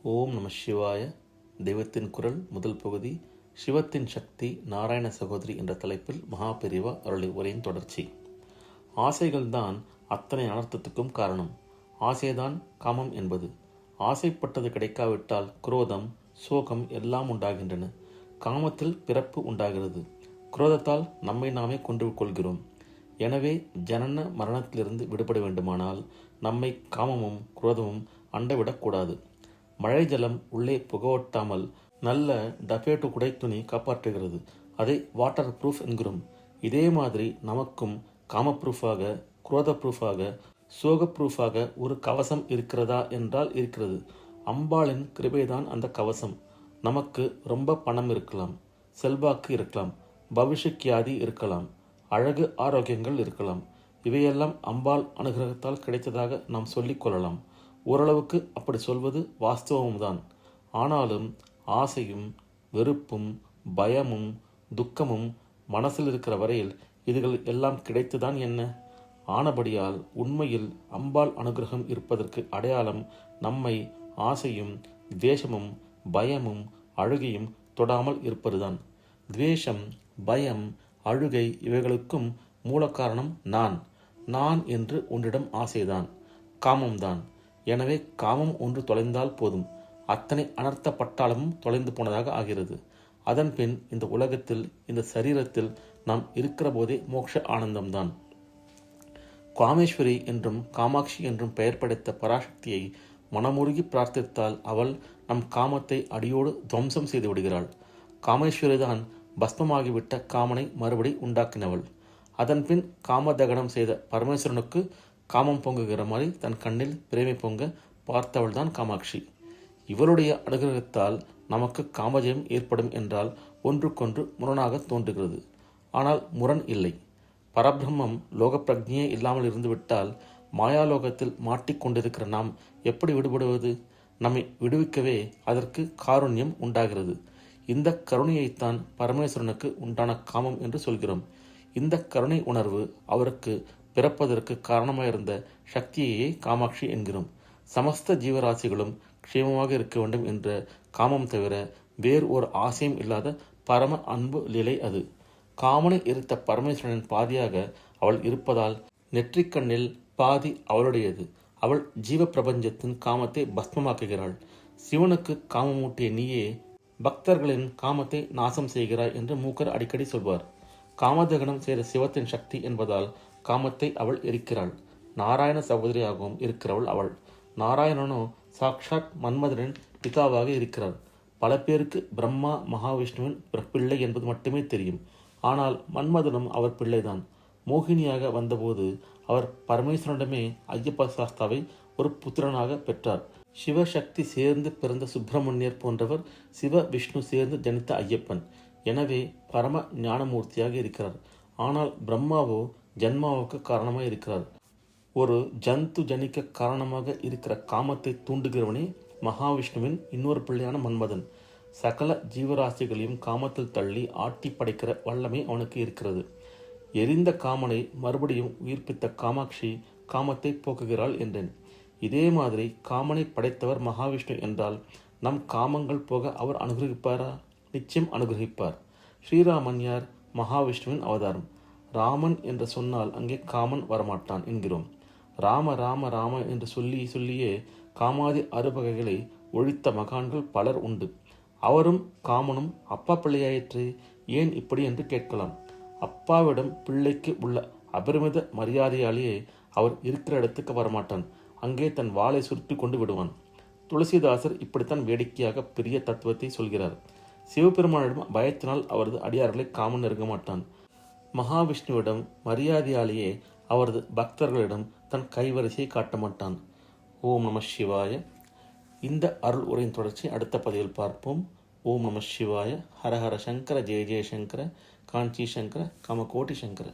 ஓம் நம சிவாய. தெய்வத்தின் குரல் முதல் பகுதி, சிவத்தின் சக்தி நாராயண சகோதரி என்ற தலைப்பில் மகாபெரிவா அருளிய உரையின் தொடர்ச்சி. ஆசைகள்தான் அத்தனை அனர்த்தத்துக்கும் காரணம். ஆசைதான் காமம் என்பது. ஆசைப்பட்டது கிடைக்காவிட்டால் குரோதம், சோகம் எல்லாம் உண்டாகின்றன. காமத்தில் பிறப்பு உண்டாகிறது. குரோதத்தால் நம்மை நாமே கொண்டு கொள்கிறோம். எனவே ஜனன மரணத்திலிருந்து விடுபட வேண்டுமானால் நம்மை காமமும் குரோதமும் அண்டவிடக்கூடாது. மழை ஜலம் உள்ளே புகவட்டாமல் நல்ல டபேட்டு குடை துணி காப்பாற்றுகிறது. அதை வாட்டர் ப்ரூஃப் என்கிறோம். இதே மாதிரி நமக்கும் காம ப்ரூஃபாக, குரோத ப்ரூஃபாக, சோக ப்ரூஃபாக ஒரு கவசம் இருக்கிறதா என்றால் இருக்கிறது. அம்பாளின் கிருபைதான் அந்த கவசம். நமக்கு ரொம்ப பணம் இருக்கலாம், செல்வாக்கு இருக்கலாம், பவிஷ்யக்கியாதி இருக்கலாம், அழகு ஆரோக்கியங்கள் இருக்கலாம். இவையெல்லாம் அம்பாள் அனுகிரகத்தால் கிடைத்ததாக நாம் சொல்லிக் கொள்ளலாம். ஓரளவுக்கு அப்படி சொல்வது வாஸ்தவம்தான். ஆனாலும் ஆசையும் வெறுப்பும் பயமும் துக்கமும் மனசில் இருக்கிற வரையில் இதுகள் எல்லாம் கிடைத்துதான் என்ன? ஆனபடியால் உண்மையில் அம்பாள் அனுகிரகம் இருப்பதற்கு அடையாளம் நம்மை ஆசையும் துவேஷமும் பயமும் அழுகையும் தொடாமல் இருப்பதுதான். துவேஷம், பயம், அழுகை இவைகளுக்கும் மூல காரணம் நான் என்று ஒன்றிடம் ஆசைதான், காமம்தான். எனவே காமம் ஒன்று தொலைந்தால் போதும், அத்தனை அனர்த்த பட்டாளமும் தொலைந்து போனதாக ஆகிறது. அதன் பின் இந்த உலகத்தில், இந்த சரீரத்தில் நாம் இருக்கிற போதே மோட்ச ஆனந்தம்தான். காமேஸ்வரி என்றும் காமாட்சி என்றும் பெயர் படைத்த பராசக்தியை மனமுருகி பிரார்த்தித்தால் அவள் நம் காமத்தை அடியோடு துவம்சம் செய்து விடுகிறாள். காமேஸ்வரிதான் பஸ்மமாகிவிட்ட காமனை மறுபடி உண்டாக்கினவள். அதன் பின் காமதகனம் செய்த பரமேஸ்வரனுக்கு காமம் பொங்குகிற மாதிரி தன் கண்ணில் பிரேமை பொங்க பார்த்தவள்தான் காமாட்சி. இவளுடைய அனுகிரகத்தால் நமக்கு காமஜயம் ஏற்படும் என்றால் ஒன்றுக்கொன்று முரணாக தோன்றுகிறது. ஆனால் முரண் இல்லை. பரபிரம்மம் லோக பிரக்ஞையே இல்லாமல் இருந்துவிட்டால் மாயாலோகத்தில் மாட்டிக்கொண்டிருக்கிற நாம் எப்படி விடுபடுவது? நம்மை விடுவிக்கவே அதற்கு காருண்யம் உண்டாகிறது. இந்த கருணையைத்தான் பரமேஸ்வரனுக்கு உண்டான காமம் என்று சொல்கிறோம். இந்த கருணை உணர்வு அவருக்கு பிறப்பதற்கு காரணமாயிருந்த சக்தியையே காமாட்சி என்கிறோம். சமஸ்த ஜீவராசிகளும் க்ஷேமமாக இருக்க வேண்டும் என்ற காமம் தவிர வேறு ஒரு ஆசையும் இல்லாத பரம அன்பு லீலை அது. காமனை எரித்த பரமேஸ்வரனின் பாதியாக அவள் இருப்பதால் நெற்றிக்கண்ணில் பாதி அவளுடையது. அவள் ஜீவ பிரபஞ்சத்தின் காமத்தை பஸ்மமாக்குகிறாள். சிவனுக்கு காமமூட்டிய நீயே பக்தர்களின் காமத்தை நாசம் செய்கிறாய் என்று மூக்கர் அடிக்கடி சொல்வார். காமதகனம் செய்த சிவத்தின் சக்தி என்பதால் காமத்தை அவள் எரிக்கிறாள். நாராயண சகோதரியாகவும் இருக்கிறவள் அவள். நாராயணனோ சாக்ஷாத் மன்மதனின் பிதாவாக இருக்கிறார். பல பேருக்கு பிரம்மா மகாவிஷ்ணுவின் பிள்ளை என்பது மட்டுமே தெரியும். ஆனால் மன்மதனும் அவர் பிள்ளைதான். மோகினியாக வந்தபோது அவர் பரமேஸ்வரனிடமே ஐயப்ப சாஸ்தாவை ஒரு புத்திரனாக பெற்றார். சிவசக்தி சேர்ந்து பிறந்த சுப்பிரமணியர் போன்றவர் சிவ விஷ்ணு சேர்ந்து ஜனித்த ஐயப்பன். எனவே பரம ஞானமூர்த்தியாக இருக்கிறார். ஆனால் பிரம்மாவோ ஜன்மாவுக்கு காரணமாக இருக்கிறார். ஒரு ஜந்து ஜனிக்க காரணமாக இருக்கிற காமத்தை தூண்டுகிறவனே மகாவிஷ்ணுவின் இன்னொரு பிள்ளையான மன்மதன். சகல ஜீவராசிகளையும் காமத்தில் தள்ளி ஆட்டி படைக்கிற வல்லமை அவனுக்கு இருக்கிறது. எரிந்த காமனை மறுபடியும் உயிர்ப்பித்த காமாட்சி காமத்தை போக்குகிறாள் என்றேன். இதே மாதிரி காமனை படைத்தவர் மகாவிஷ்ணு என்றால் நம் காமங்கள் போக அவர் அனுகிரகிப்பாரா? நிச்சயம் அனுகிரகிப்பார். ஸ்ரீராமன் யார்? மகாவிஷ்ணுவின் அவதாரம். ராமன் என்று சொன்னால் அங்கே காமன் வரமாட்டான் என்கிறோம். ராம ராம ராம என்று சொல்லியே காமாதி அறுபகைகளை ஒழித்த மகான்கள் பலர் உண்டு. அவரும் காமனும் அப்பா பிள்ளையாயிற்று, ஏன் இப்படி என்று கேட்கலாம். அப்பாவிடம் பிள்ளைக்கு உள்ள அபரிமித மரியாதையாலேயே அவர் இருக்கிற இடத்துக்கு வரமாட்டான். அங்கே தன் வாளை சுருட்டி கொண்டு விடுவான். துளசிதாசர் இப்படித்தான் வேடிக்கையாக பெரிய தத்துவத்தை சொல்கிறார். சிவபெருமானிடம் பயத்தினால் அவரது அடியார்களை காமன் நெருங்க மாட்டான். மகாவிஷ்ணுவிடம் மரியாதையாலேயே அவரது பக்தர்களிடம் தன் கைவரிசையை காட்ட மாட்டான். ஓம் நம சிவாய. இந்த அருள் உரையின் தொடர்ச்சி அடுத்த பதிவில் பார்ப்போம். ஓம் நம சிவாய. ஹரஹர சங்கர, ஜெய ஜெயசங்கர, காஞ்சி சங்கர, காமகோட்டி சங்கர.